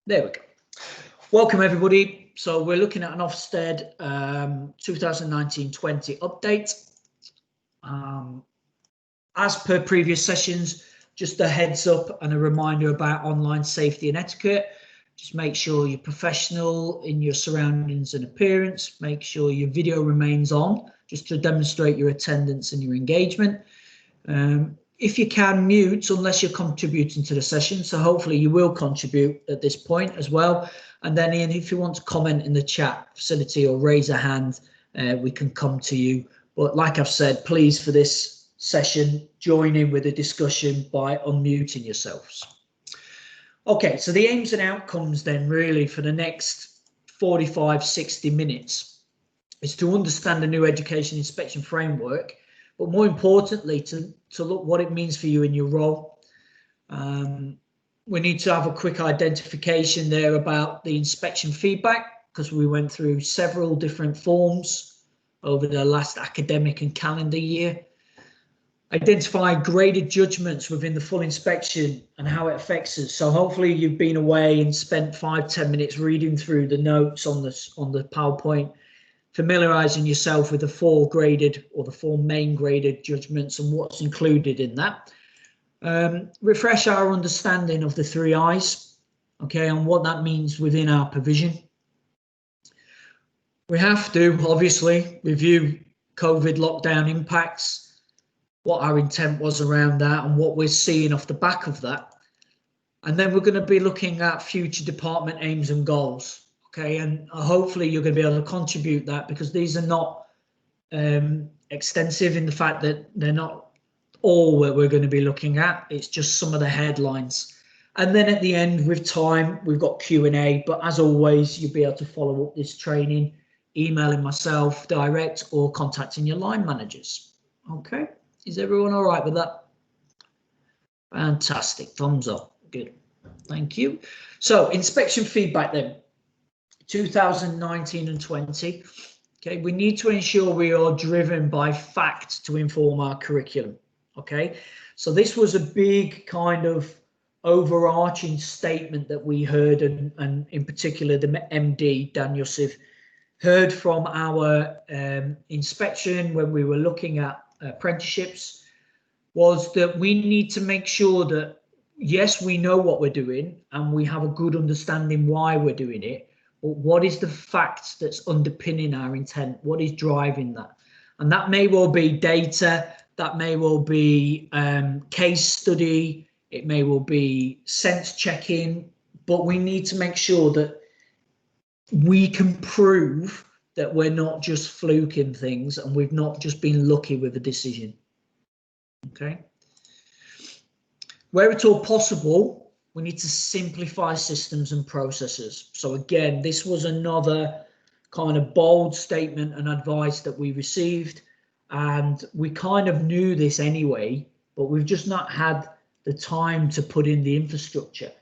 There we go. Welcome everybody. So we're looking at an Ofsted 2019-20 update. As per previous sessions, just a heads up and a reminder about online safety and etiquette. Just make sure you're professional in your surroundings and appearance. Make sure your video remains on just to demonstrate your attendance and your engagement. If you can, mute unless you're contributing to the session. So hopefully you will contribute at this point as well. And then Ian, if you want to comment in the chat facility or raise a hand, we can come to you. But like I've said, please for this session, join in with the discussion by unmuting yourselves. Okay, so the aims and outcomes then really for the next 45-60 minutes is to understand the new education inspection framework, but more importantly, to look what it means for you in your role. We need to have a quick identification there about the inspection feedback, because we went through several different forms over the last academic and calendar year. Identify graded judgments within the full inspection and how it affects us. So hopefully you've been away and spent 5-10 minutes reading through the notes on the PowerPoint, familiarising yourself with the four graded or the four main graded judgments and what's included in that. Refresh our understanding of the 3 I's, okay, and what that means within our provision. We have to obviously review COVID lockdown impacts, what our intent was around that and what we're seeing off the back of that. And then we're going to be looking at future department aims and goals. Okay, and hopefully you're going to be able to contribute that, because these are not extensive in the fact that they're not all what we're going to be looking at. It's just some of the headlines. And then at the end, with time, we've got Q&A. But as always, you'll be able to follow up this training, emailing myself direct or contacting your line managers. Okay, is everyone all right with that? Fantastic, thumbs up, good, thank you. So inspection feedback then. 2019 and 20. Okay, we need to ensure we are driven by facts to inform our curriculum. Okay, so this was a big kind of overarching statement that we heard, and in particular the MD Dan Youssef heard from our inspection when we were looking at apprenticeships, was that we need to make sure that yes, we know what we're doing and we have a good understanding why we're doing it. But what is the facts that's underpinning our intent? What is driving that? And that may well be data, that may well be case study, it may well be sense checking, but we need to make sure that we can prove that we're not just fluking things and we've not just been lucky with a decision. Okay. Where it's all possible, we need to simplify systems and processes. So again, this was another kind of bold statement and advice that we received, and we kind of knew this anyway, but we've just not had the time to put in the infrastructure.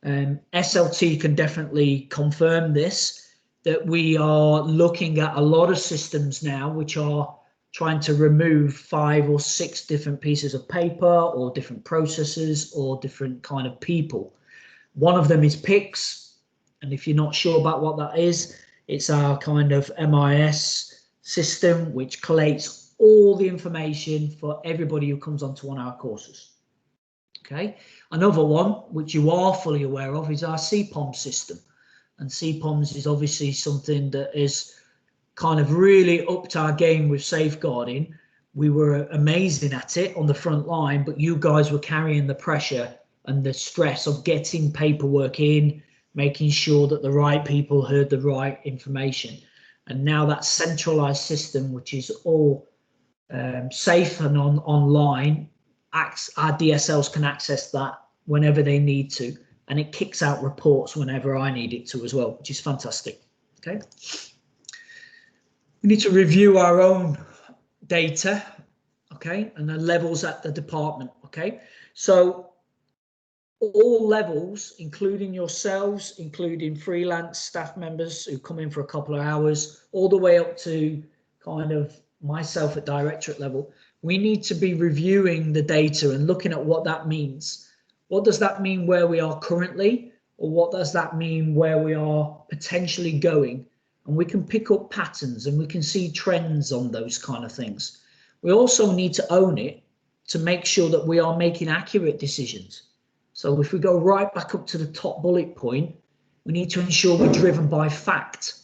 SLT can definitely confirm this, that we are looking at a lot of systems now which are trying to remove 5 or 6 different pieces of paper or different processes or different kind of people. One of them is PICS, and if you're not sure about what that is, it's our kind of MIS system which collates all the information for everybody who comes onto one of our courses. Okay, another one which you are fully aware of is our CPOM system, and CPOMs is obviously something that is kind of really upped our game with safeguarding. We were amazing at it on the front line, but you guys were carrying the pressure and the stress of getting paperwork in, making sure that the right people heard the right information. And now that centralized system, which is all safe and online, our DSLs can access that whenever they need to, and it kicks out reports whenever I need it to as well, which is fantastic. Okay. We need to review our own data, okay, and the levels at the department, okay. So all levels, including yourselves, including freelance staff members who come in for a couple of hours, all the way up to kind of myself at directorate level, we need to be reviewing the data and looking at what that means. What does that mean where we are currently? or what does that mean where we are potentially going? And we can pick up patterns and we can see trends on those kind of things. We also need to own it to make sure that we are making accurate decisions. So if we go right back up to the top bullet point, we need to ensure we're driven by fact,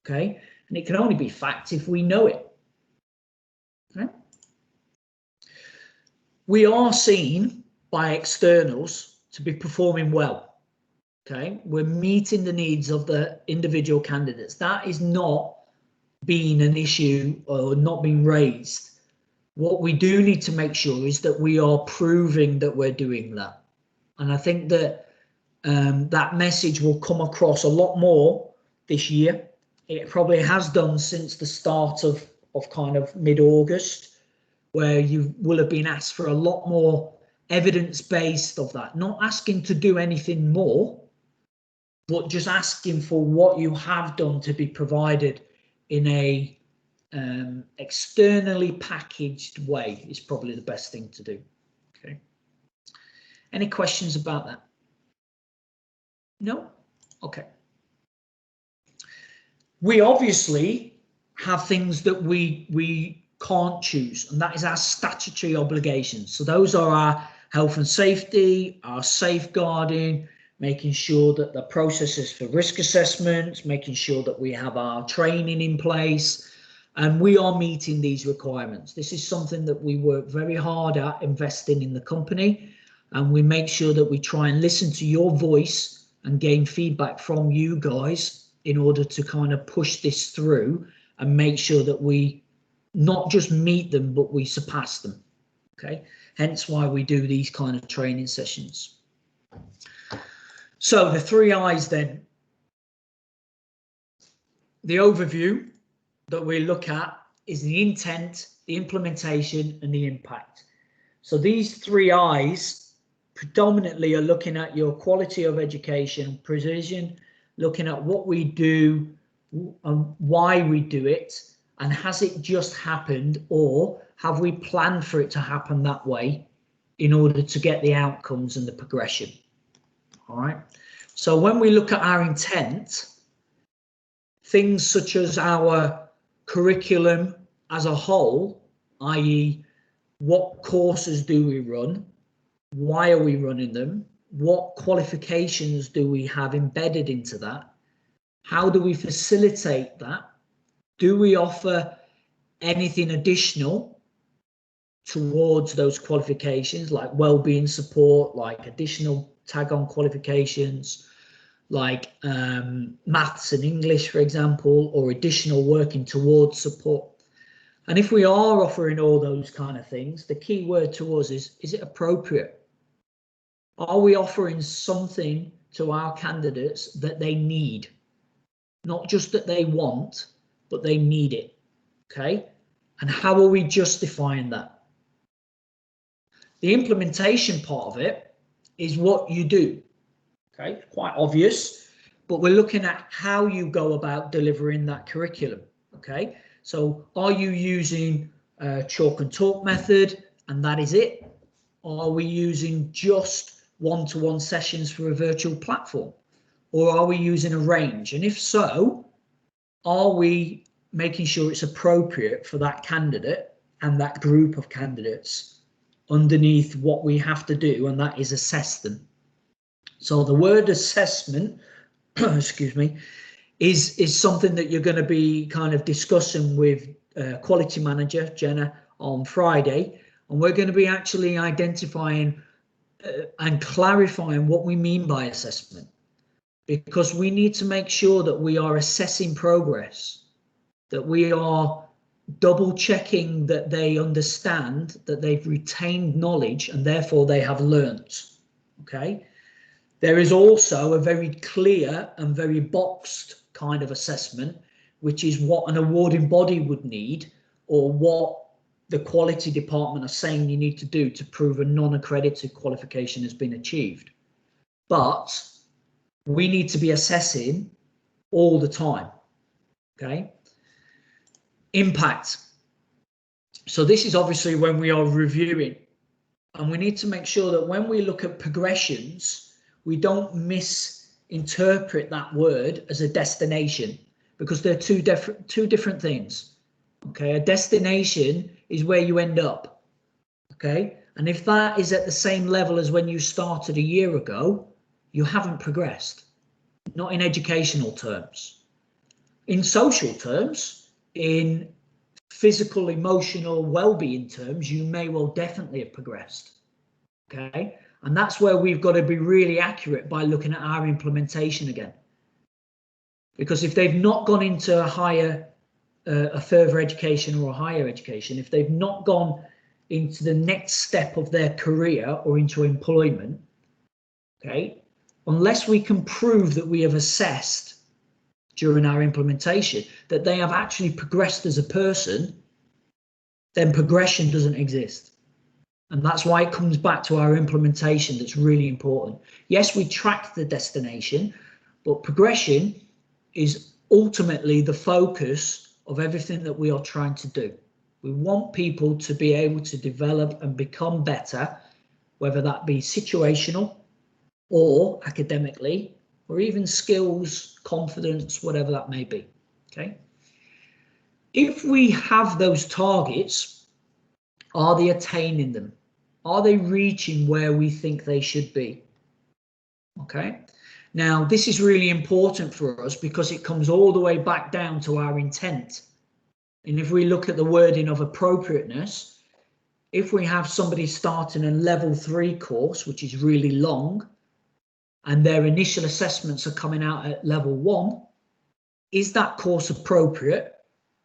okay? And it can only be fact if we know it, okay? We are seen by externals to be performing well, okay? We're meeting the needs of the individual candidates. That is not being an issue or not being raised. What we do need to make sure is that we are proving that we're doing that. And I think that that message will come across a lot more this year. It probably has done since the start of kind of mid-August, where you will have been asked for a lot more evidence-based of that. Not asking to do anything more, but just asking for what you have done to be provided in a externally packaged way is probably the best thing to do. Okay. Any questions about that? No? Okay. We obviously have things that we can't choose, and that is our statutory obligations. So those are our health and safety, our safeguarding, making sure that the processes for risk assessments, making sure that we have our training in place, and we are meeting these requirements. This is something that we work very hard at investing in the company, and we make sure that we try and listen to your voice and gain feedback from you guys in order to kind of push this through and make sure that we not just meet them, but we surpass them. Okay, hence why we do these kind of training sessions. So the 3 I's then. The overview that we look at is the intent, the implementation, and the impact. So these 3 I's predominantly are looking at your quality of education, precision, looking at what we do and why we do it, and has it just happened, or have we planned for it to happen that way in order to get the outcomes and the progression. All right. So when we look at our intent, things such as our curriculum as a whole, i.e., what courses do we run? Why are we running them? What qualifications do we have embedded into that? How do we facilitate that? Do we offer anything additional towards those qualifications, like wellbeing support, like additional tag-on qualifications, like maths and English, for example, or additional working towards support? And if we are offering all those kind of things, the key word to us is it appropriate? Are we offering something to our candidates that they need? Not just that they want, but they need it, okay? And how are we justifying that? The implementation part of it is what you do, okay? Quite obvious, but we're looking at how you go about delivering that curriculum, okay? So are you using chalk and talk method and that is it? Or are we using just one-to-one sessions for a virtual platform? Or are we using a range? And if so, are we making sure it's appropriate for that candidate and that group of candidates underneath what we have to do, and that is assess them. So the word assessment, excuse me, is something that you're going to be kind of discussing with quality manager Jenna on Friday, and we're going to be actually identifying and clarifying what we mean by assessment, because we need to make sure that we are assessing progress, that we are double checking that they understand, that they've retained knowledge and therefore they have learnt. Okay. There is also a very clear and very boxed kind of assessment, which is what an awarding body would need, or what the quality department are saying you need to do to prove a non-accredited qualification has been achieved. But we need to be assessing all the time. Okay. Impact. So this is obviously when we are reviewing, and we need to make sure that when we look at progressions, we don't miss interpret that word as a destination, because they're two different things. Okay, a destination is where you end up. Okay, and if that is at the same level as when you started a year ago, you haven't progressed. Not in educational terms. In social terms, in physical, emotional, well-being terms, you may well definitely have progressed. Okay, and that's where we've got to be really accurate by looking at our implementation again. Because if they've not gone into a further education or a higher education, if they've not gone into the next step of their career or into employment, okay, unless we can prove that we have assessed during our implementation that they have actually progressed as a person, then progression doesn't exist. And that's why it comes back to our implementation that's really important. Yes, we track the destination, but progression is ultimately the focus of everything that we are trying to do. We want people to be able to develop and become better, whether that be situational or academically, or even skills, confidence, whatever that may be. Okay. If we have those targets, are they attaining them? Are they reaching where we think they should be? Okay. Now, this is really important for us because it comes all the way back down to our intent. And if we look at the wording of appropriateness, if we have somebody starting a level 3 course, which is really long, and their initial assessments are coming out at level 1, is that course appropriate?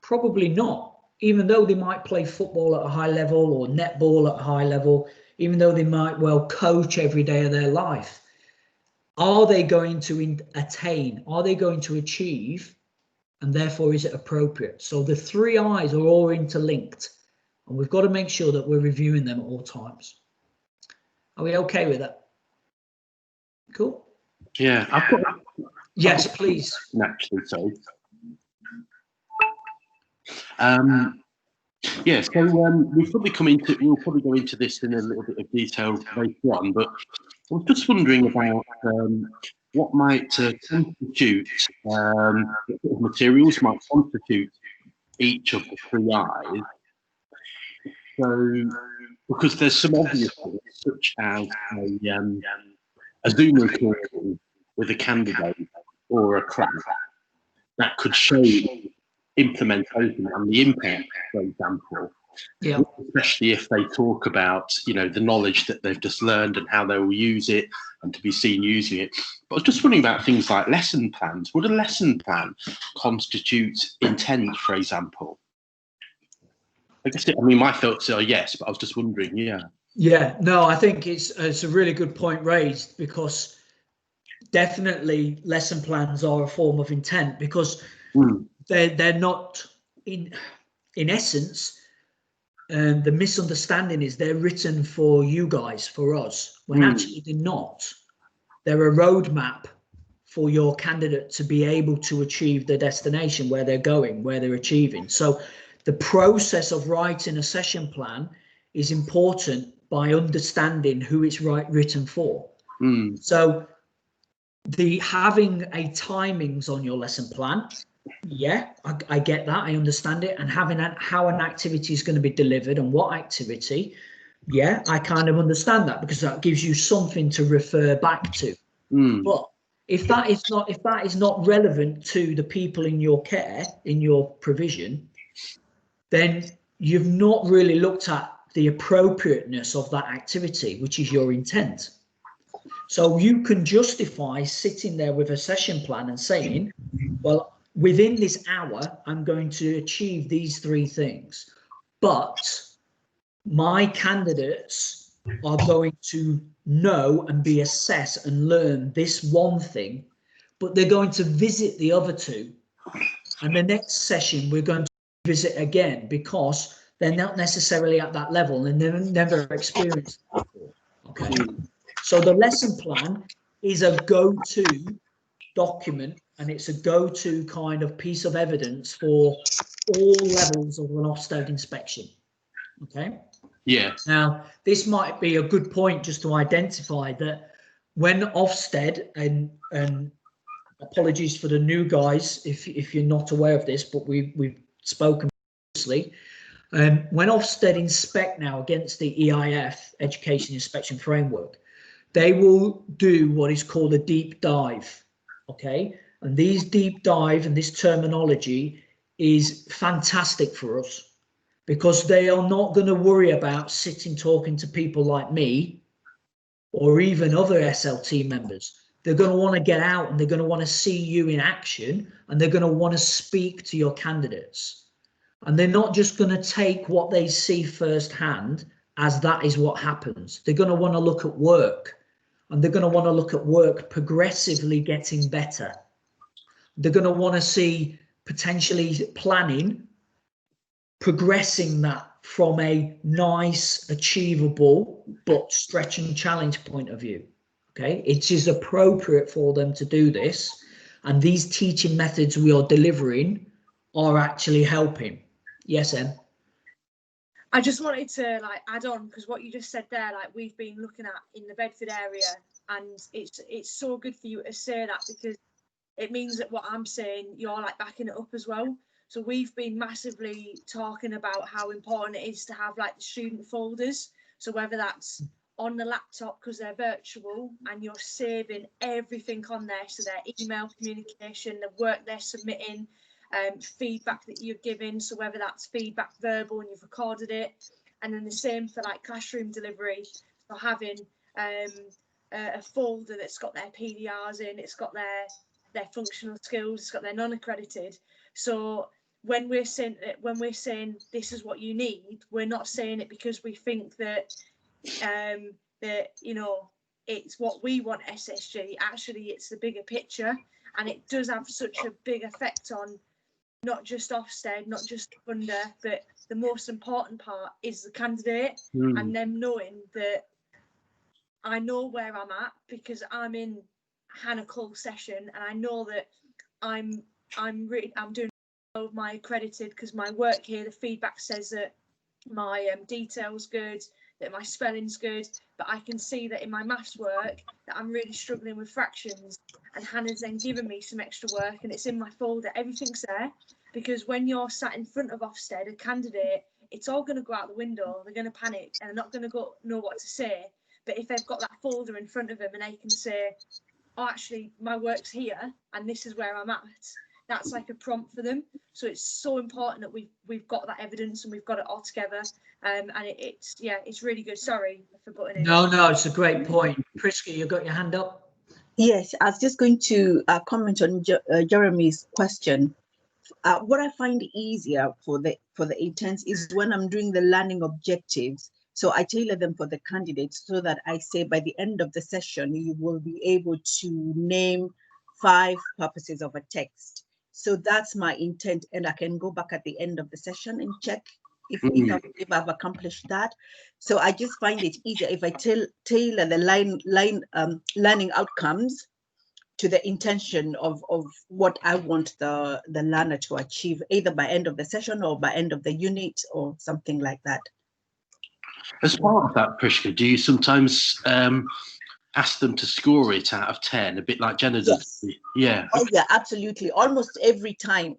Probably not, even though they might play football at a high level or netball at a high level, even though they might well coach every day of their life. Are they going to attain? Are they going to achieve? And therefore, is it appropriate? So the 3 I's are all interlinked, and we've got to make sure that we're reviewing them at all times. Are we okay with that? Cool. Yeah. Yes, please. Naturally, so. Yeah, so we'll probably go into this in a little bit of detail later on, but I was just wondering about what might constitute, what sort of materials might constitute each of the 3 I's. So, because there's some obvious things, such as a Zoom recording with a candidate or a class that could show implementation and the impact, for example. Yeah. Especially if they talk about, you know, the knowledge that they've just learned and how they will use it and to be seen using it. But I was just wondering about things like lesson plans. Would a lesson plan constitute intent, for example? I guess, I mean, my thoughts are yes, but I was just wondering, yeah. Yeah, no, I think it's a really good point raised, because definitely lesson plans are a form of intent, because they're not, in essence, the misunderstanding is they're written for you guys, for us, when actually they're not. They're a roadmap for your candidate to be able to achieve their destination, where they're going, where they're achieving. So the process of writing a session plan is important by understanding who it's written for. So the having a timings on your lesson plan, yeah, I get that, I understand it, and having how an activity is going to be delivered and what activity, yeah, I kind of understand that, because that gives you something to refer back to. But if that is not relevant to the people in your care, in your provision, then you've not really looked at the appropriateness of that activity, which is your intent. So you can justify sitting there with a session plan and saying, well, within this hour, I'm going to achieve these 3 things, but my candidates are going to know and be assessed and learn this one thing, but they're going to visit the other 2. And the next session, we're going to visit again, because they're not necessarily at that level and they've never experienced that before. Okay. So the lesson plan is a go-to document, and it's a go-to kind of piece of evidence for all levels of an Ofsted inspection. Okay. Yeah. Now, this might be a good point just to identify that when Ofsted, and apologies for the new guys if you're not aware of this, but we've spoken previously. When Ofsted inspect now against the EIF, Education Inspection Framework, they will do what is called a deep dive. Okay, and these deep dive and this terminology is fantastic for us, because they are not going to worry about sitting talking to people like me or even other SLT members. They're going to want to get out, and they're going to want to see you in action, and they're going to want to speak to your candidates. And they're not just going to take what they see firsthand as that is what happens. They're going to want to look at work, and they're going to want to look at work progressively getting better. They're going to want to see potentially planning progressing that from a nice, achievable, but stretch and challenge point of view. Okay, it is appropriate for them to do this, and these teaching methods we are delivering are actually helping. Yes, Em? I just wanted to add on, because what you just said there, we've been looking at in the Bedford area, and it's so good for you to say that, because it means that what I'm saying, you're backing it up as well. So we've been massively talking about how important it is to have the student folders. So whether that's on the laptop, because they're virtual and you're saving everything on there, so their email communication, the work they're submitting, feedback that you're giving, so whether that's feedback verbal and you've recorded it, and then the same for classroom delivery, so having a folder that's got their PDRs in, it's got their functional skills, it's got their non-accredited. So when we're saying this is what you need, we're not saying it because we think that it's what we want SSG. Actually, it's the bigger picture, and it does have such a big effect on not just Ofsted, not just the funder, but the most important part is the candidate, and them knowing that I know where I'm at because I'm in Hannah Cole session, and I know that I'm doing my accredited, because my work here, the feedback says that my detail's good, that my spelling's good, but I can see that in my maths work that I'm really struggling with fractions, and Hannah's then given me some extra work, and it's in my folder, everything's there. Because when you're sat in front of Ofsted, a candidate, it's all going to go out the window, they're going to panic and they're not going to know what to say. But if they've got that folder in front of them and they can say, oh, actually my work's here and this is where I'm at, that's a prompt for them. So it's so important that we've got that evidence and we've got it all together, and it's really good. Sorry for butting in. No, it's a great point. Prisca, you got your hand up? Yes, I was just going to comment on Jeremy's question. What I find easier for the interns is when I'm doing the learning objectives. So I tailor them for the candidates, so that I say by the end of the session, you will be able to name 5 purposes of a text. So that's my intent, and I can go back at the end of the session and check if I've accomplished that. So I just find it easier if I tailor the learning outcomes to the intention of what I want the learner to achieve, either by end of the session or by end of the unit or something like that. As part of that, Prisca, do you sometimes ask them to score it out of 10, a bit like Jenna does? Yes. Yeah. Oh yeah, absolutely. Almost every time.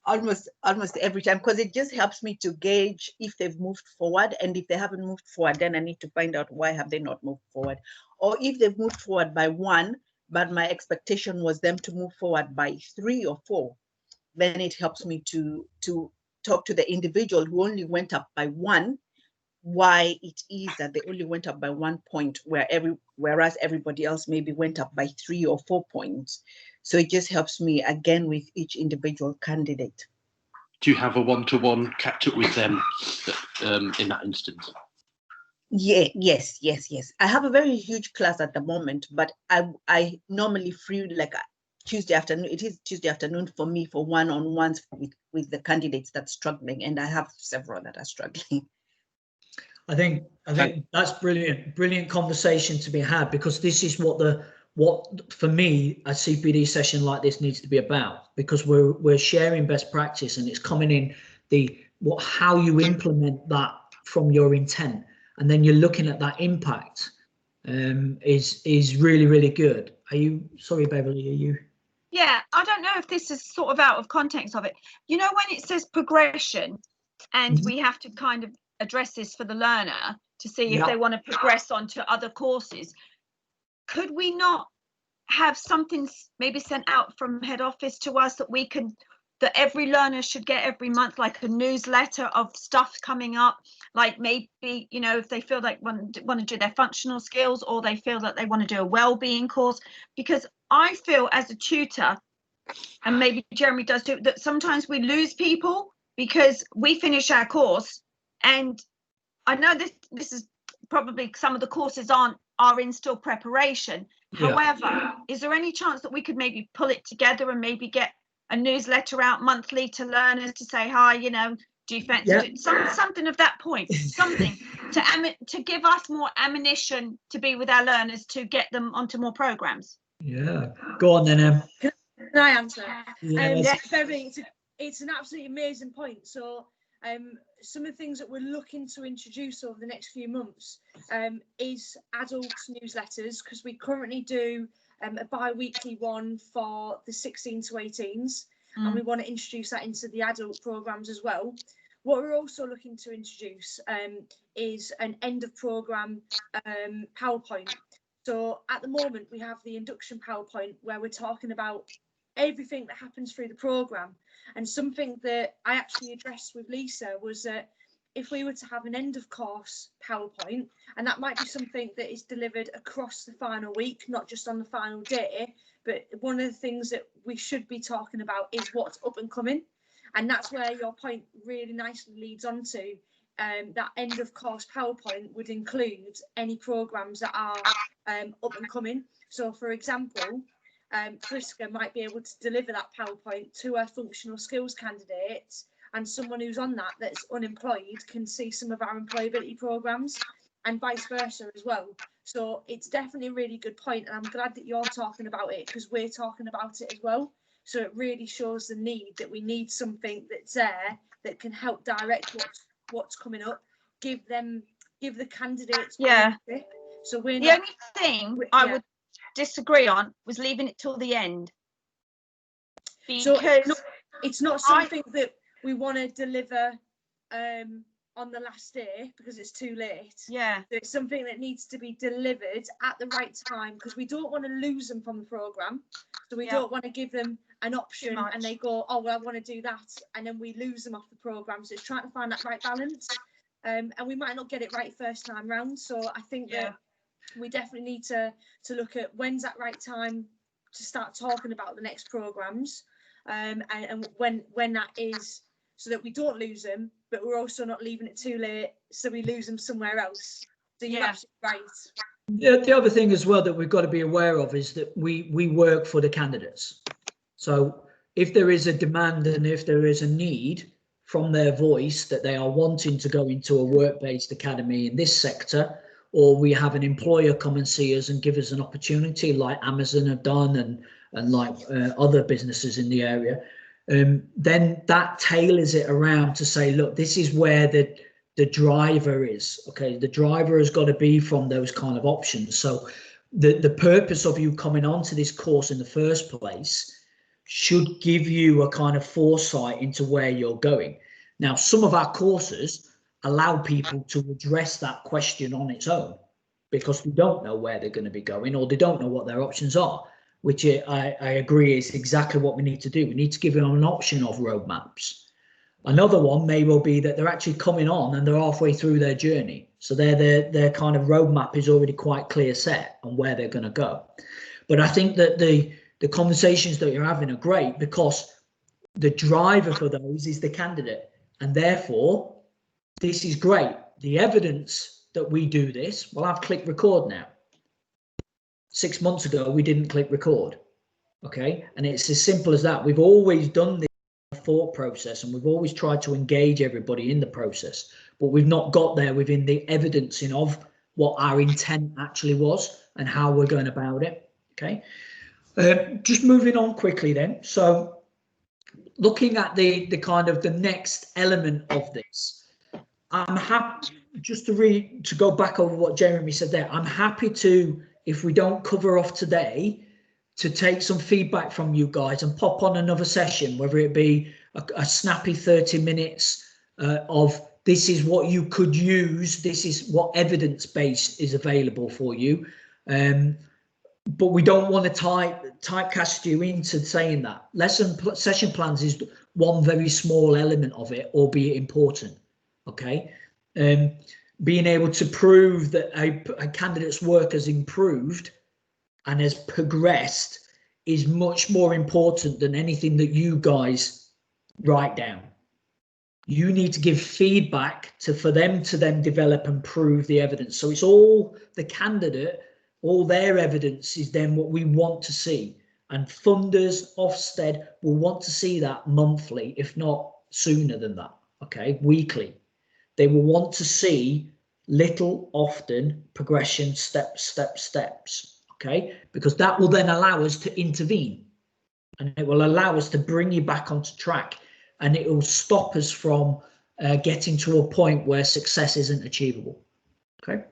almost every time, because it just helps me to gauge if they've moved forward, and if they haven't moved forward, then I need to find out why have they not moved forward. Or if they've moved forward by 1, but my expectation was them to move forward by 3 or 4, then it helps me to talk to the individual who only went up by 1, why it is that they only went up by 1 point, whereas everybody else maybe went up by 3 or 4 points. So it just helps me again with each individual candidate. Do you have a one-to-one catch up with them in that instance? Yeah, yes. I have a very huge class at the moment, but I normally free Tuesday afternoon. It is Tuesday afternoon for me for one-on-ones with the candidates that's struggling, and I have several that are struggling. I think that's brilliant conversation to be had, because this is what for me a CPD session like this needs to be about, because we're sharing best practice, and it's coming in how you implement that from your intent, and then you're looking at that impact is really, really good. Are you, sorry, Beverly, are you? Yeah, I don't know if this is sort of out of context of it. You know, when it says progression, and we have to kind of address this for the learner to see if they want to progress on to other courses, could we not have something maybe sent out from head office to us that we can, that every learner should get every month, like a newsletter of stuff coming up, like maybe, you know, if they feel like want to do their functional skills, or they feel that they want to do a well-being course? Because I feel as a tutor, and maybe Jeremy does too, that sometimes we lose people because we finish our course, and I know this is probably some of the courses are in still preparation. However, is there any chance that we could maybe pull it together and maybe get a newsletter out monthly to learners to say, hi, you know, do you fancy something of that point, something to give us more ammunition to be with our learners, to get them onto more programs? Yeah, go on then. Can I answer? Yes. It's an absolutely amazing point. So some of the things that we're looking to introduce over the next few months is adult newsletters, because we currently do a bi-weekly one for the 16 to 18s, and we want to introduce that into the adult programs as well. What we're also looking to introduce is an end of program PowerPoint. So at the moment we have the induction PowerPoint where we're talking about everything that happens through the program. And something that I actually addressed with Lisa was that if we were to have an end of course PowerPoint, and that might be something that is delivered across the final week, not just on the final day, but one of the things that we should be talking about is what's up and coming. And that's where your point really nicely leads on to. That end of course PowerPoint would include any programs that are up and coming. So for example, Friska might be able to deliver that PowerPoint to a functional skills candidate, and someone who's on that's unemployed can see some of our employability programs, and vice versa as well. So it's definitely a really good point, and I'm glad that you're talking about it, because we're talking about it as well. So it really shows the need that we need something that's there that can help direct what's coming up, give the candidates ownership. So we're the only thing I would disagree on was leaving it till the end, because so it's not something that we want to deliver on the last day because it's too late. It's something that needs to be delivered at the right time, because we don't want to lose them from the program. So we don't want to give them an option and they go, oh well, I want to do that, and then we lose them off the program. So it's trying to find that right balance, and we might not get it right first time round. So I think that we definitely need to look at when's that right time to start talking about the next programs, and when that is, so that we don't lose them, but we're also not leaving it too late so we lose them somewhere else. So you're absolutely right. The other thing as well that we've got to be aware of is that we work for the candidates. So if there is a demand and if there is a need from their voice that they are wanting to go into a work-based academy in this sector, or we have an employer come and see us and give us an opportunity like Amazon have done and like other businesses in the area, then that tailors it around to say, look, this is where the driver is. Okay, the driver has got to be from those kind of options. So the purpose of you coming onto this course in the first place should give you a kind of foresight into where you're going. Now, some of our courses allow people to address that question on its own because they don't know where they're going to be going, or they don't know what their options are, which I agree is exactly what we need to do. We need to give them an option of roadmaps. Another one may well be that they're actually coming on and they're halfway through their journey. So their kind of roadmap is already quite clear set on where they're going to go. But I think that the conversations that you're having are great because the driver for those is the candidate. And therefore, this is great. The evidence that we do this, well, I've clicked record now. 6 months ago, we didn't click record. Okay. And it's as simple as that. We've always done this thought process and we've always tried to engage everybody in the process, but we've not got there within the evidencing of what our intent actually was and how we're going about it. Okay. Just moving on quickly then. So looking at the kind of the next element of this, I'm happy just to go back over what Jeremy said there, I'm happy to, if we don't cover off today, to take some feedback from you guys and pop on another session, whether it be a snappy 30 minutes of this is what you could use, this is what evidence base is available for you. But we don't want to typecast you into saying that. Session plans is one very small element of it, albeit important. Okay. Being able to prove that a candidate's work has improved and has progressed is much more important than anything that you guys write down. You need to give feedback for them to then develop and prove the evidence. So it's all the candidate, all their evidence is then what we want to see. And funders, Ofsted will want to see that monthly, if not sooner than that, okay, weekly. They will want to see little, often, progression, steps, okay, because that will then allow us to intervene and it will allow us to bring you back onto track, and it will stop us from getting to a point where success isn't achievable. Okay,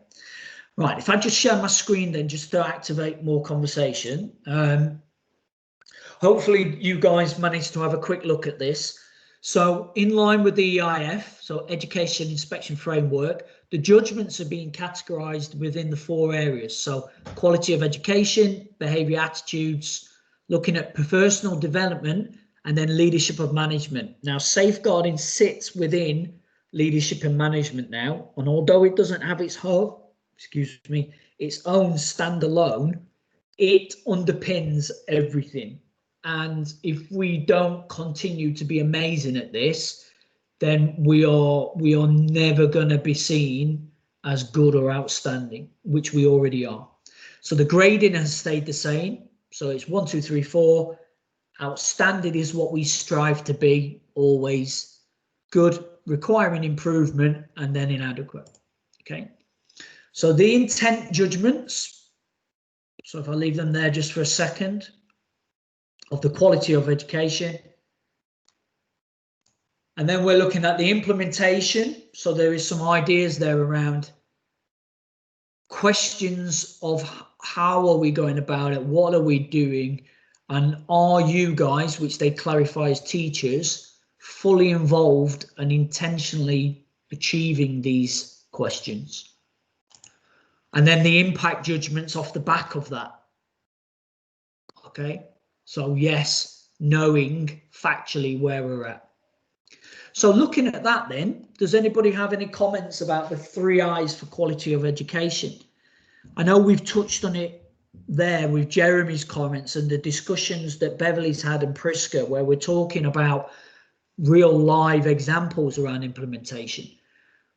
right, if I just share my screen then just to activate more conversation. Hopefully you guys managed to have a quick look at this. So in line with the EIF, so Education Inspection Framework, the judgments are being categorised within the 4 areas. So quality of education, behaviour attitudes, looking at personal development, and then leadership of management. Now, safeguarding sits within leadership and management now, and although it doesn't have its own standalone, it underpins everything. And if we don't continue to be amazing at this, then we are never going to be seen as good or outstanding, which we already are. So the grading has stayed the same. So it's 1, 2, 3, 4. Outstanding is what we strive to be always. Good, requiring improvement, and then inadequate. Okay. So the intent judgments. So if I leave them there just for a second. Of the quality of education. And then we're looking at the implementation. So there is some ideas there around questions of how are we going about it? What are we doing? And are you guys, which they clarify as teachers, fully involved and intentionally achieving these questions? And then the impact judgments off the back of that. Okay. So yes, knowing factually where we're at. So looking at that then, does anybody have any comments about the 3 I's for quality of education? I know we've touched on it there with Jeremy's comments and the discussions that Beverly's had and Priska, where we're talking about real live examples around implementation.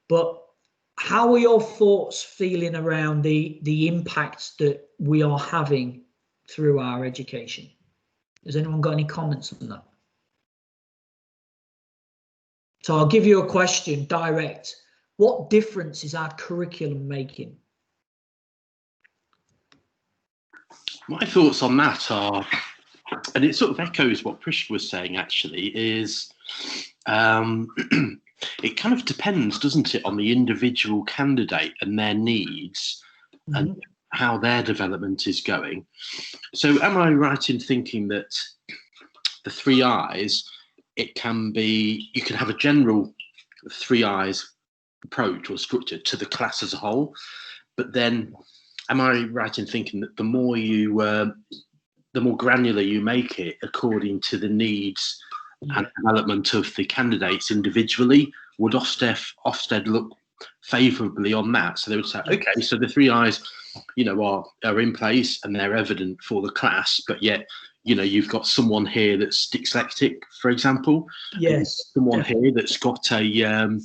But how are your thoughts feeling around the impact that we are having through our education? Has anyone got any comments on that? So I'll give you a question direct. What difference is our curriculum making? My thoughts on that are, and it sort of echoes what Prish was saying actually, is it kind of depends, doesn't it, on the individual candidate and their needs and how their development is going. So am I right in thinking that the 3 I's, it can be, you can have a general 3 I's approach or structure to the class as a whole, but then am I right in thinking that the more granular you make it according to the needs and development of the candidates individually, would Ofsted look favourably on that? So they would say, okay, so the 3 I's, are in place and they're evident for the class, but yet, you've got someone here that's dyslexic, for example. Yes. Someone here that's got an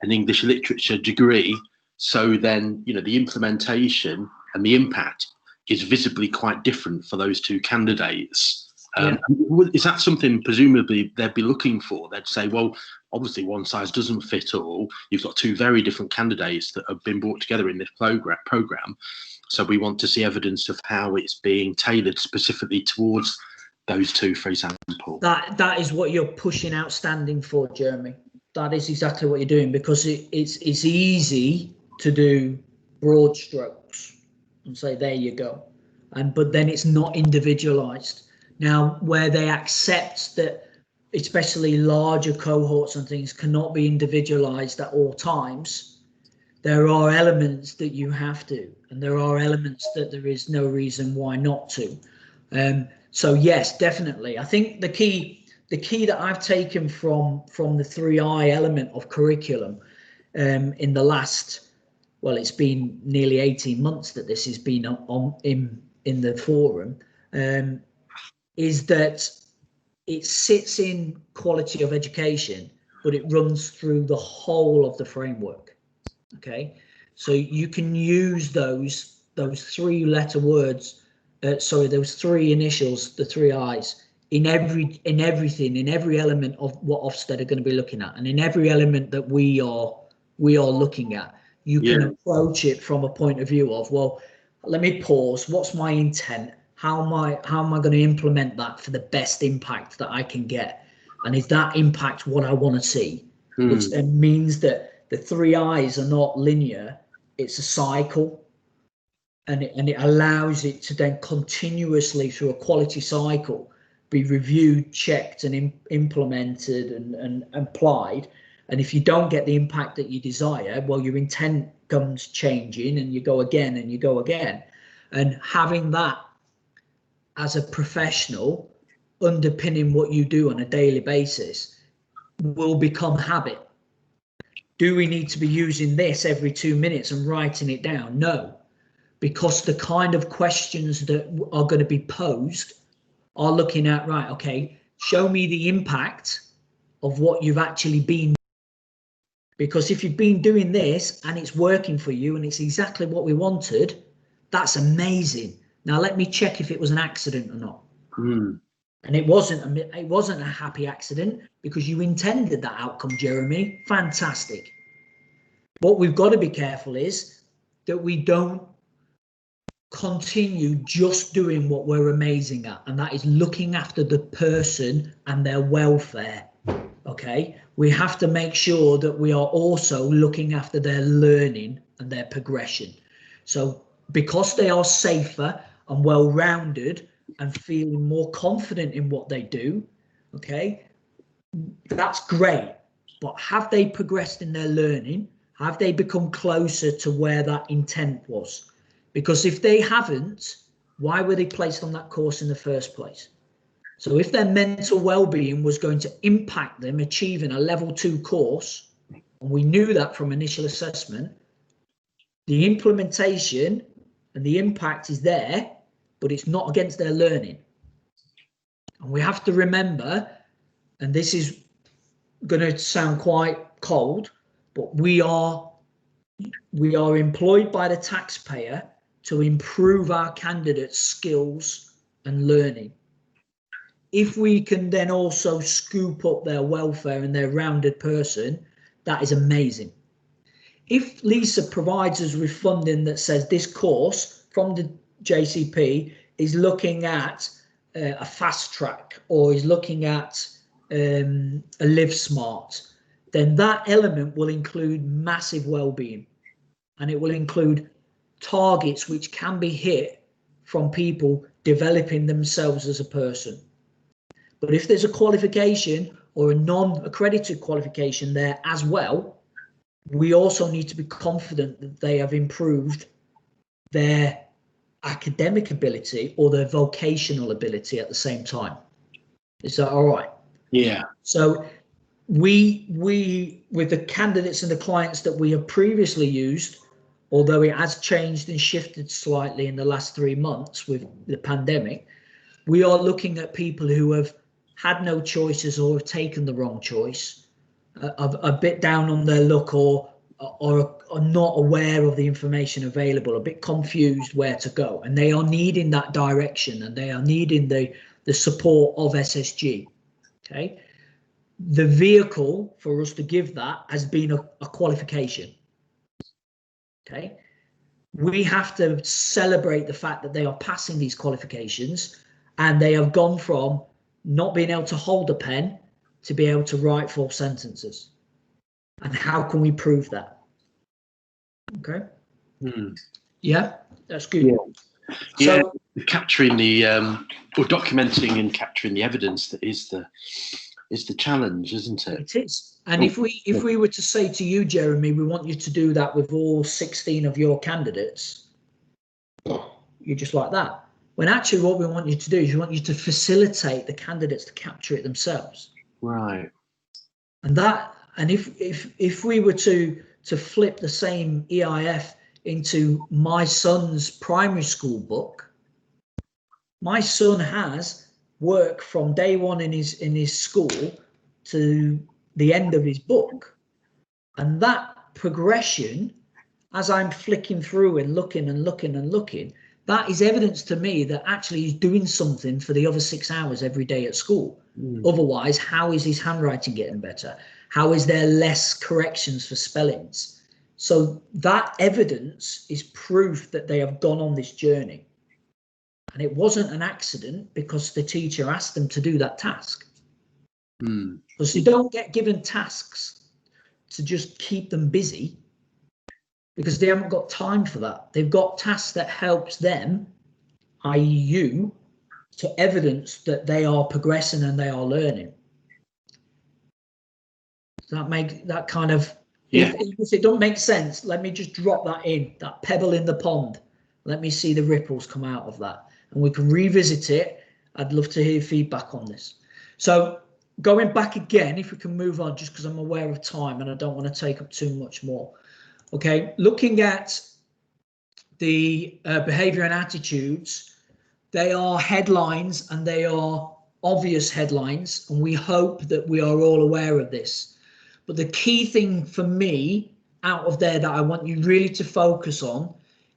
English literature degree. So then, the implementation and the impact is visibly quite different for those 2 candidates. Is that something presumably they'd be looking for? They'd say, well, obviously one size doesn't fit all. You've got 2 very different candidates that have been brought together in this program. So we want to see evidence of how it's being tailored specifically towards those 2, for example. That is what you're pushing outstanding for, Jeremy. That is exactly what you're doing, because it's easy to do broad strokes and say, there you go. But then it's not individualized. Now, where they accept that especially larger cohorts and things cannot be individualized at all times, there are elements that you have to, and there are elements that there is no reason why not to. So yes, definitely. I think the key that I've taken from the 3I element of curriculum in the last, well, it's been nearly 18 months that this has been in the forum, is that it sits in quality of education, but it runs through the whole of the framework. Okay, so you can use those 3-letter words, those 3 initials, the 3 I's, in everything, in every element of what Ofsted are going to be looking at, and in every element that we are looking at. You can approach it from a point of view of, well, let me pause. What's my intent? How am I going to implement that for the best impact that I can get? And is that impact what I want to see? Which then means that the 3 I's are not linear. It's a cycle, and it allows it to then continuously, through a quality cycle, be reviewed, checked, and implemented and applied. And if you don't get the impact that you desire, well, your intent comes changing, and you go again and you go again. And having that as a professional underpinning what you do on a daily basis will become habit. Do we need to be using this every 2 minutes and writing it down? No, because the kind of questions that are going to be posed are looking at, right, okay, show me the impact of what you've actually been. Because if you've been doing this and it's working for you and it's exactly what we wanted, that's amazing. Now let me check if it was an accident or not. And it wasn't a happy accident, because you intended that outcome, Jeremy. Fantastic. What we've got to be careful is that we don't continue just doing what we're amazing at, and that is looking after the person and their welfare. Okay, we have to make sure that we are also looking after their learning and their progression. So because they are safer and well-rounded and feeling more confident in what they do, okay, that's great. But have they progressed in their learning? Have they become closer to where that intent was? Because if they haven't, why were they placed on that course in the first place? So if their mental well-being was going to impact them achieving a level 2 course, and we knew that from initial assessment, the implementation and the impact is there, but it's not against their learning. And we have to remember, and this is going to sound quite cold, but we are employed by the taxpayer to improve our candidates' skills and learning. If we can then also scoop up their welfare and their rounded person, that is amazing. If Lisa provides us with funding that says this course from the JCP is looking at a fast track, or is looking at a Live Smart, then that element will include massive well-being, and it will include targets which can be hit from people developing themselves as a person. But if there's a qualification or a non-accredited qualification there as well, we also need to be confident that they have improved their academic ability or their vocational ability at the same time. Is that all right? Yeah. So we with the candidates and the clients that we have previously used, although it has changed and shifted slightly in the last 3 months with the pandemic, we are looking at people who have had no choices or have taken the wrong choice, a bit down on their luck, or are not aware of the information available, a bit confused where to go, and they are needing that direction, and they are needing the support of SSG. Okay, the vehicle for us to give that has been a qualification. Okay, we have to celebrate the fact that they are passing these qualifications, and they have gone from not being able to hold a pen to be able to write full sentences. and how can we prove that? Okay. Yeah, that's good. Yeah. So Capturing the or documenting and capturing the evidence that is the challenge, isn't it? it is. And if we were to say to you, Jeremy, we want you to do that with all 16 of your candidates, you're just like that. When actually what we want you to do is we want you to facilitate the candidates to capture it themselves. Right. And if we were to flip the same EIF into my son's primary school book, my son has work from day one in his school to the end of his book, and that progression, as I'm flicking through and looking and looking and looking, that is evidence to me that actually he's doing something for the other 6 hours every day at school. Otherwise, how is his handwriting getting better? How is there less corrections for spellings? So that evidence is proof that they have gone on this journey. And it wasn't an accident because the teacher asked them to do that task. Because they don't get given tasks to just keep them busy, because they haven't got time for that. They've got tasks that helps them, i.e. you, to evidence that they are progressing and they are learning. Does that make that kind of, if it don't make sense, let me just drop that in, that pebble in the pond. Let me see the ripples come out of that, and we can revisit it. I'd love to hear feedback on this. So going back again, if we can move on, just because I'm aware of time and I don't want to take up too much more. Okay, looking at the behavior and attitudes, they are headlines and they are obvious headlines, and we hope that we are all aware of this. But the key thing for me out of there that I want you really to focus on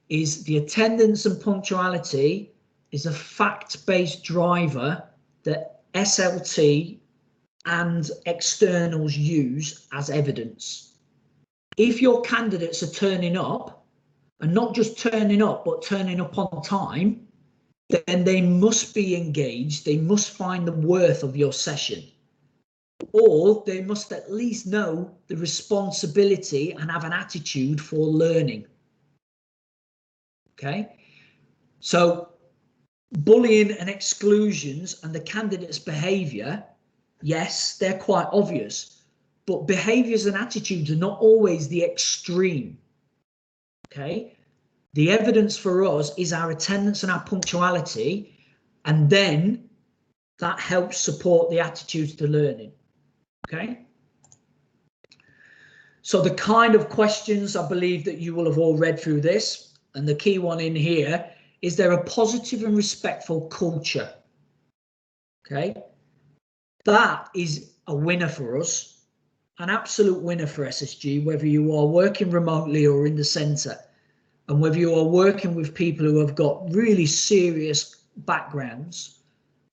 is the attendance and punctuality is a fact-based driver that SLT and externals use as evidence. If your candidates are turning up, and not just turning up, but turning up on time, then they must be engaged. They must find the worth of your session, or they must at least know the responsibility and have an attitude for learning. Okay, so bullying and exclusions and the candidate's behavior, yes, they're quite obvious, but behaviors and attitudes are not always the extreme. Okay, the evidence for us is our attendance and our punctuality, and then that helps support the attitudes to learning. Okay, so the kind of questions, I believe that you will have all read through this, and the key one in here is there a positive and respectful culture? Okay, that is a winner for us, an absolute winner for SSG, whether you are working remotely or in the centre, and whether you are working with people who have got really serious backgrounds,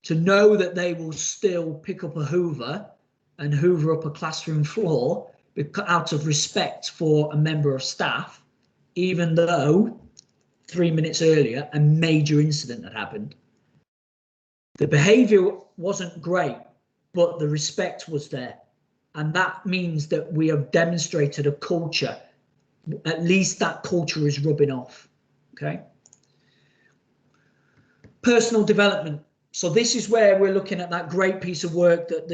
to know that they will still pick up a hoover and hoover up a classroom floor out of respect for a member of staff, even though 3 minutes earlier a major incident had happened. The behaviour wasn't great, but the respect was there, and that means that we have demonstrated a culture. At least that culture is rubbing off. Okay, personal development. So this is where we're looking at that great piece of work that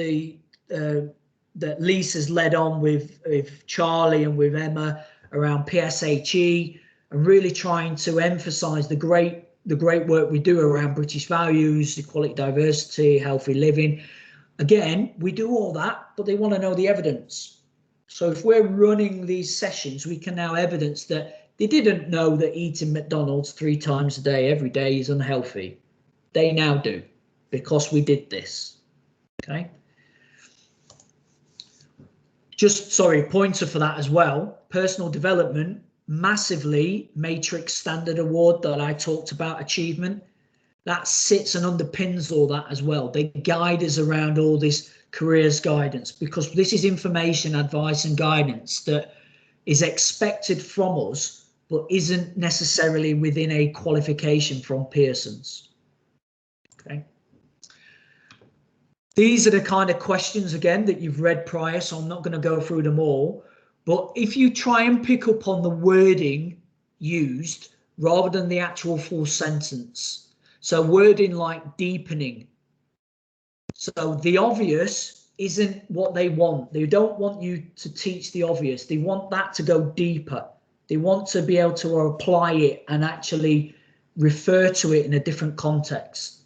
that Lisa's led on with Charlie and with Emma around PSHE, and really trying to emphasise the great work we do around British values, equality, diversity, healthy living. Again, we do all that, but they want to know the evidence. So if we're running these sessions, we can now evidence that they didn't know that eating McDonald's 3 times a day every day is unhealthy. They now do, because we did this. Okay. Just, sorry, pointer for that as well. Personal development, massively Matrix Standard Award that I talked about, achievement. That sits and underpins all that as well. They guide us around all this careers guidance, because this is information, advice and guidance that is expected from us, but isn't necessarily within a qualification from Pearson's. Okay. These are the kind of questions, again, that you've read prior, so I'm not going to go through them all. But if you try and pick up on the wording used rather than the actual full sentence, so wording like deepening. So the obvious isn't what they want. They don't want you to teach the obvious. They want that to go deeper. They want to be able to apply it and actually refer to it in a different context.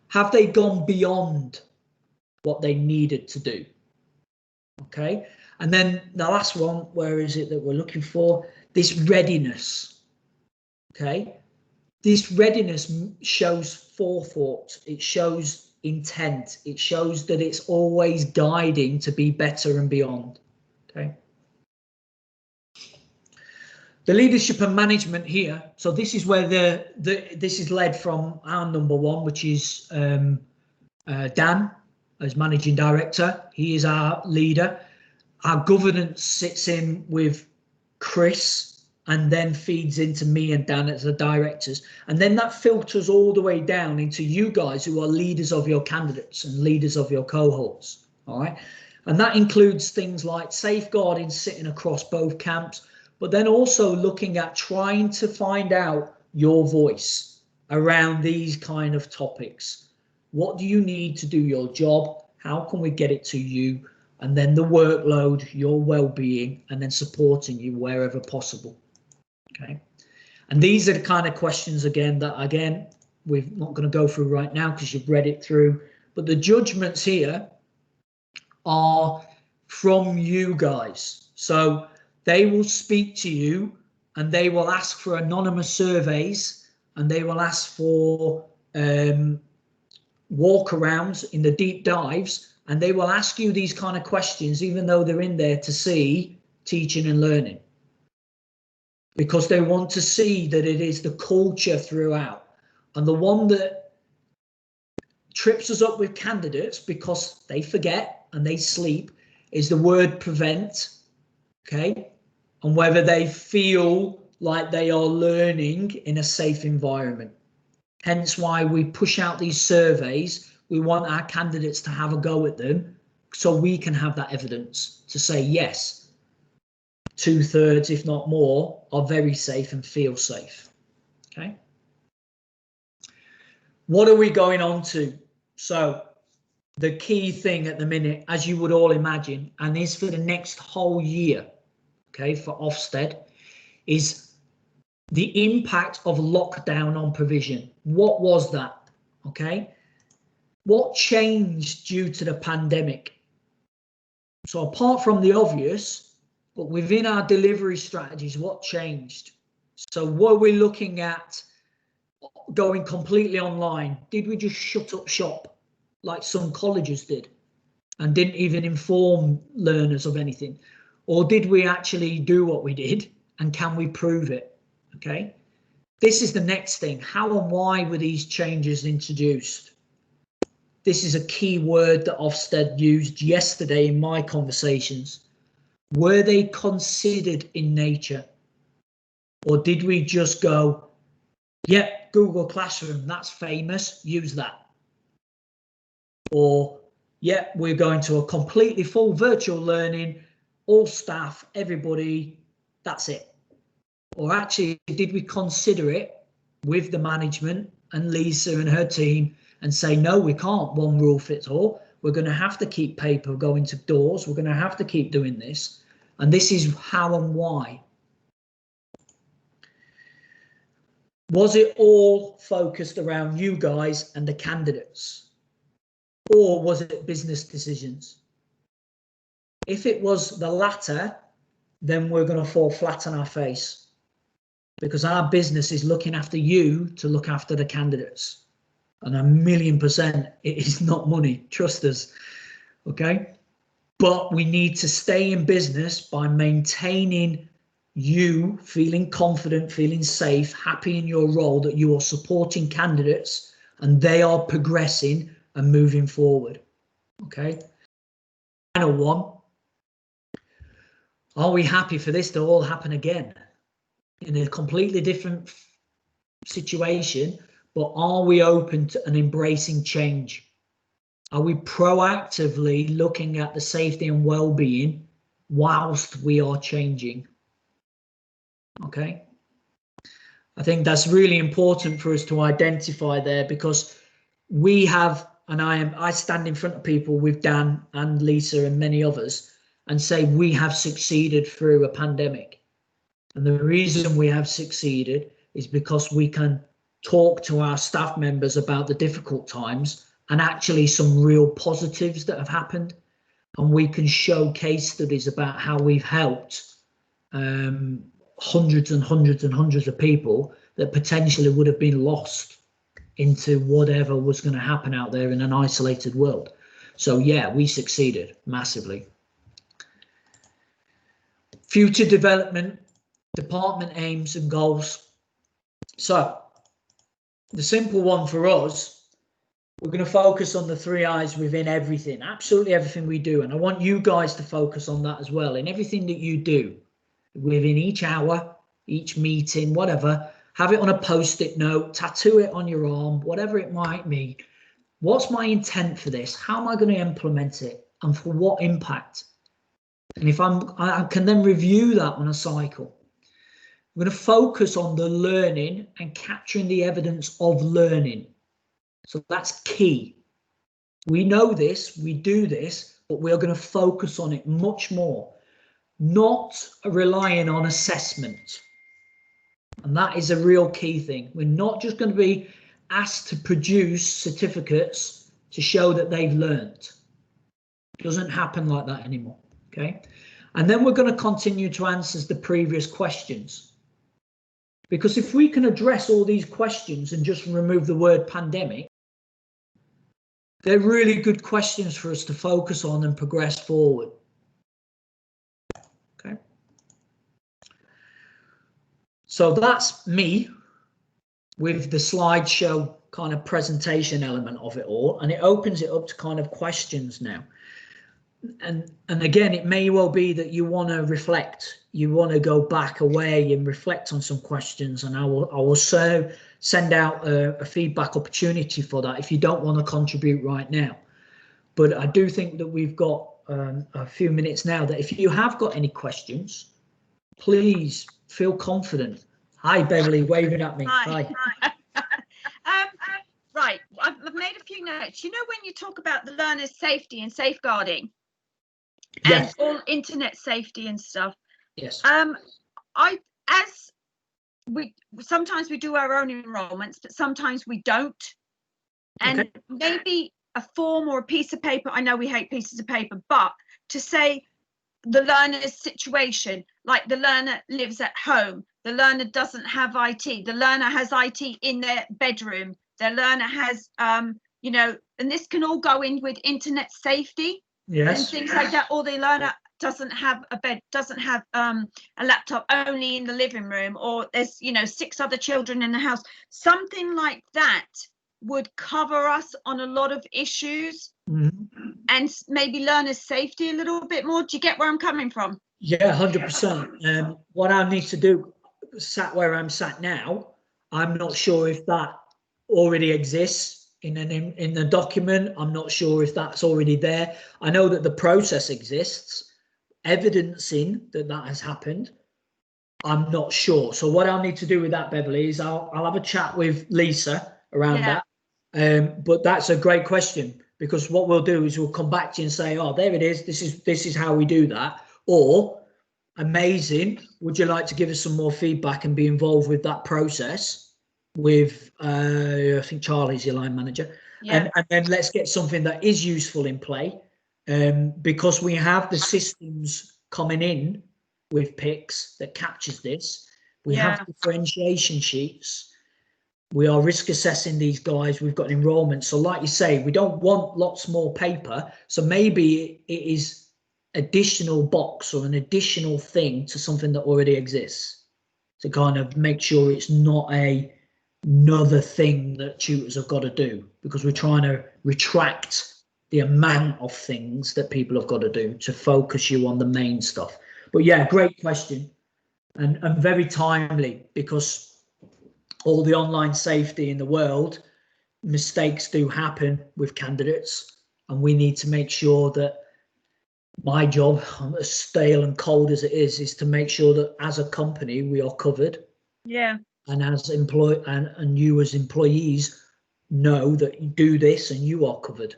Have they gone beyond what they needed to do? Okay. And then the last one, where is it that we're looking for? This readiness. Okay. This readiness shows forethought. It shows intent. It shows that it's always guiding to be better and beyond. Okay. The leadership and management here. So this is where this is led from our number one, which is Dan as managing director. He is our leader. Our governance sits in with Chris and then feeds into me and Dan as the directors. And then that filters all the way down into you guys who are leaders of your candidates and leaders of your cohorts. All right. And that includes things like safeguarding sitting across both camps, but then also looking at trying to find out your voice around these kind of topics. What do you need to do your job? How can we get it to you? And then the workload, your well-being, and then supporting you wherever possible. Okay. And these are the kind of questions, again, that, again, we're not going to go through right now because you've read it through. But the judgments here are from you guys. So they will speak to you and they will ask for anonymous surveys and they will ask for walk-arounds in the deep dives. And they will ask you these kind of questions, even though they're in there to see teaching and learning. Because they want to see that it is the culture throughout. And the one that trips us up with candidates because they forget and they sleep is the word prevent. Okay. And whether they feel like they are learning in a safe environment. Hence why we push out these surveys. We want our candidates to have a go at them so we can have that evidence to say, yes, 2/3, if not more, are very safe and feel safe. Okay. What are we going on to? So the key thing at the minute, as you would all imagine, and is for the next whole year, okay, for Ofsted, is the impact of lockdown on provision. What was that? Okay. What changed due to the pandemic? So apart from the obvious, but within our delivery strategies, what changed? So were we looking at going completely online? Did we just shut up shop like some colleges did and didn't even inform learners of anything? Or did we actually do what we did and can we prove it? Okay, this is the next thing. How and why were these changes introduced? This is a key word that Ofsted used yesterday in my conversations. Were they considered in nature? Or did we just go, yep, Google Classroom, that's famous, use that. Or, yep, we're going to a completely full virtual learning, all staff, everybody, that's it. Or actually, did we consider it with the management and Lisa and her team and say, no, we can't one rule fits all. We're going to have to keep paper going to doors. We're going to have to keep doing this. And this is how and why. Was it all focused around you guys and the candidates? Or was it business decisions? If it was the latter, then we're going to fall flat on our face. Because our business is looking after you to look after the candidates. And 1,000,000%, it is not money, trust us, okay? But we need to stay in business by maintaining you feeling confident, feeling safe, happy in your role, that you are supporting candidates and they are progressing and moving forward, okay? Final one, are we happy for this to all happen again in a completely different situation? But are we open to and embracing change? Are we proactively looking at the safety and well-being whilst we are changing. Okay, I think that's really important for us to identify there, because we have, and I stand in front of people with Dan and Lisa and many others and say we have succeeded through a pandemic. And the reason we have succeeded is because we can talk to our staff members about the difficult times and actually some real positives that have happened. And we can show case studies about how we've helped hundreds and hundreds and hundreds of people that potentially would have been lost into whatever was going to happen out there in an isolated world. So yeah, we succeeded massively. Future development, department aims and goals. So the simple one for us, we're going to focus on the 3 I's within everything, absolutely everything we do. And I want you guys to focus on that as well. In everything that you do, within each hour, each meeting, whatever, have it on a post-it note, tattoo it on your arm, whatever it might mean. What's my intent for this? How am I going to implement it? And for what impact? And if I can then review that on a cycle. We're going to focus on the learning and capturing the evidence of learning. So that's key. We know this, we do this, but we are going to focus on it much more, not relying on assessment. And that is a real key thing. We're not just going to be asked to produce certificates to show that they've learned. It doesn't happen like that anymore. Okay. And then we're going to continue to answer the previous questions. Because if we can address all these questions and just remove the word pandemic, they're really good questions for us to focus on and progress forward. Okay. So that's me with the slideshow kind of presentation element of it all, and it opens it up to kind of questions now. And again, it may well be that you want to reflect, you want to go back away and reflect on some questions, and I will send out a feedback opportunity for that if you don't want to contribute right now. But I do think that we've got a few minutes now that if you have got any questions, please feel confident. Hi, Beverly, waving at me. Hi. Right, I've made a few notes. You know, when you talk about the learner's safety and safeguarding, Yes. and all internet safety and stuff. Yes. Sometimes we do our own enrollments, but sometimes we don't. And okay, maybe a form or a piece of paper. I know we hate pieces of paper, but to say the learner's situation, like the learner lives at home, the learner doesn't have IT, the learner has IT in their bedroom, the learner has, you know, and this can all go in with internet safety. Yes. And things like that, or the learner doesn't have a bed, doesn't have a laptop, only in the living room, or there's, you know, 6 other children in the house. Something like that would cover us on a lot of issues. Mm-hmm. And maybe learners' safety a little bit more. Do you get where I'm coming from? Yeah, 100%. What I need to do, sat where I'm sat now, I'm not sure if that already exists in the document. I'm not sure if that's already there. I know that the process exists, evidencing that that has happened. I'm not sure. So what I'll need to do with that, Beverly, is I'll have a chat with Lisa around that. But that's a great question, because what we'll do is we'll come back to you and say, oh, there it is. This is how we do that. Or, amazing, would you like to give us some more feedback and be involved with that process? With I think Charlie's your line manager, and then let's get something that is useful in play, because we have the systems coming in with PICS that captures this. We have differentiation sheets. We are risk assessing these guys. We've got enrollment. So like you say, we don't want lots more paper. So maybe it is additional box or an additional thing to something that already exists to kind of make sure it's not another thing that tutors have got to do, because we're trying to retract the amount of things that people have got to do to focus you on the main stuff. But yeah, great question, and very timely, because all the online safety in the world, mistakes do happen with candidates, and we need to make sure that my job, as stale and cold as it is to make sure that as a company we are covered. Yeah. And as and you as employees know that you do this and you are covered.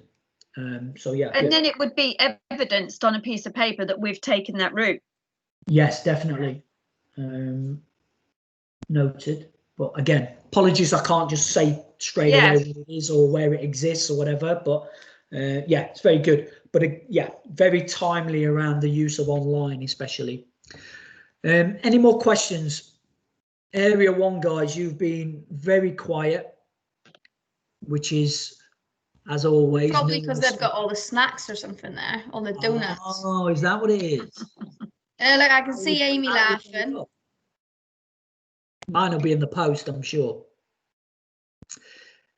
So yeah. And then it would be evidenced on a piece of paper that we've taken that route. Yes, definitely. Noted. But again, apologies, I can't just say straight away what it is or where it exists or whatever. But yeah, it's very good. But yeah, very timely around the use of online, especially. Any more questions? Area 1, guys, you've been very quiet, which is, as always, probably because they've got all the snacks or something there, all the donuts. Oh, is that what it is? Look, I can see Amy laughing. Mine will be in the post, I'm sure.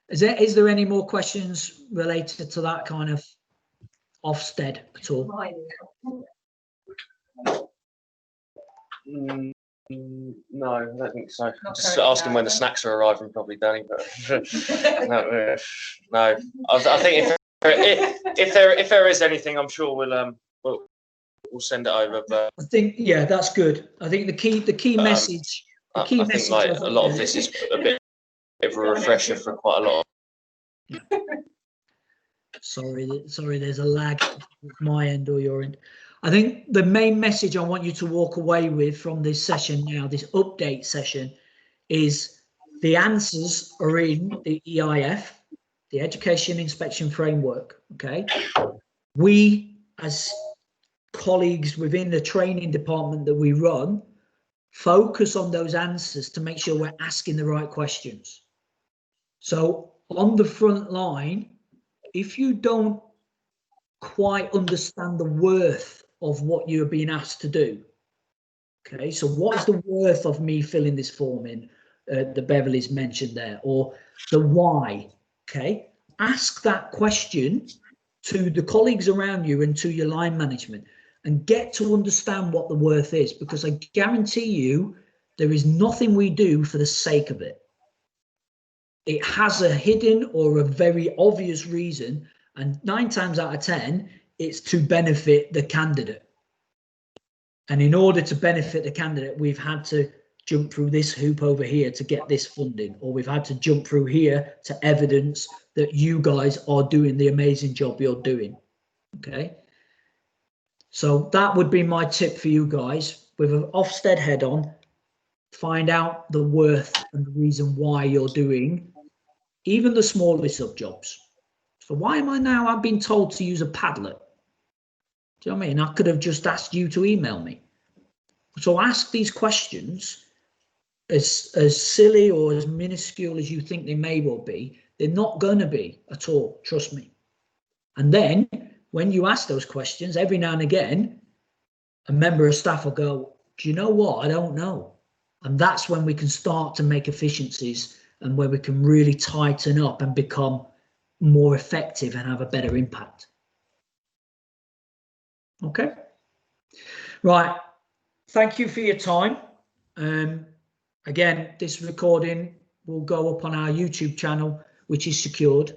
Is there any more questions related to that kind of Ofsted at all? No, I don't think so. Just asking when the snacks are arriving, probably, Danny. But no. I think if there is anything, I'm sure we'll send it over. But I think that's good. I think the key message. I think like a lot of this is a bit of a refresher for quite a lot. Sorry, there's a lag at my end or your end. I think the main message I want you to walk away with from this session now, this update session, is the answers are in the EIF, the Education Inspection Framework. Okay, we as colleagues within the training department that we run focus on those answers to make sure we're asking the right questions. So on the front line, if you don't quite understand the worth of what you're being asked to do, okay, so what is the worth of me filling this form in, the Beverly's mentioned there, or the why, okay, ask that question to the colleagues around you and to your line management and get to understand what the worth is, because I guarantee you there is nothing we do for the sake of it. It has a hidden or a very obvious reason, and 9 times out of 10, it's to benefit the candidate. And in order to benefit the candidate, we've had to jump through this hoop over here to get this funding, or we've had to jump through here to evidence that you guys are doing the amazing job you're doing. Okay. So that would be my tip for you guys. With an Ofsted head on, find out the worth and the reason why you're doing even the smallest of jobs. So why am I now? I've been told to use a Padlet. Do you know what I mean? I could have just asked you to email me. So ask these questions, as silly or as minuscule as you think they may well be. They're not going to be at all, trust me. And then when you ask those questions, every now and again, a member of staff will go, do you know what? I don't know. And that's when we can start to make efficiencies and where we can really tighten up and become more effective and have a better impact. Okay. Right. Thank you for your time. Again, this recording will go up on our YouTube channel, which is secured.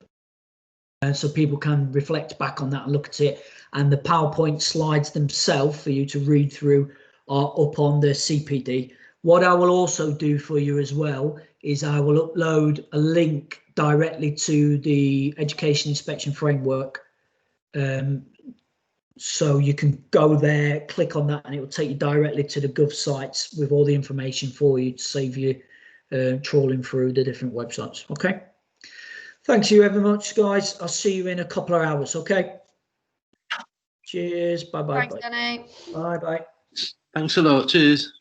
So people can reflect back on that and look at it. And the PowerPoint slides themselves for you to read through are up on the CPD. What I will also do for you as well is I will upload a link directly to the Education Inspection Framework. So you can go there, click on that, and it will take you directly to the Gov sites with all the information for you to save you trawling through the different websites. Okay. Thanks you very much, guys. I'll see you in a couple of hours. Okay. Cheers. Bye bye. Thanks, Danny. Bye bye. Thanks a lot. Cheers.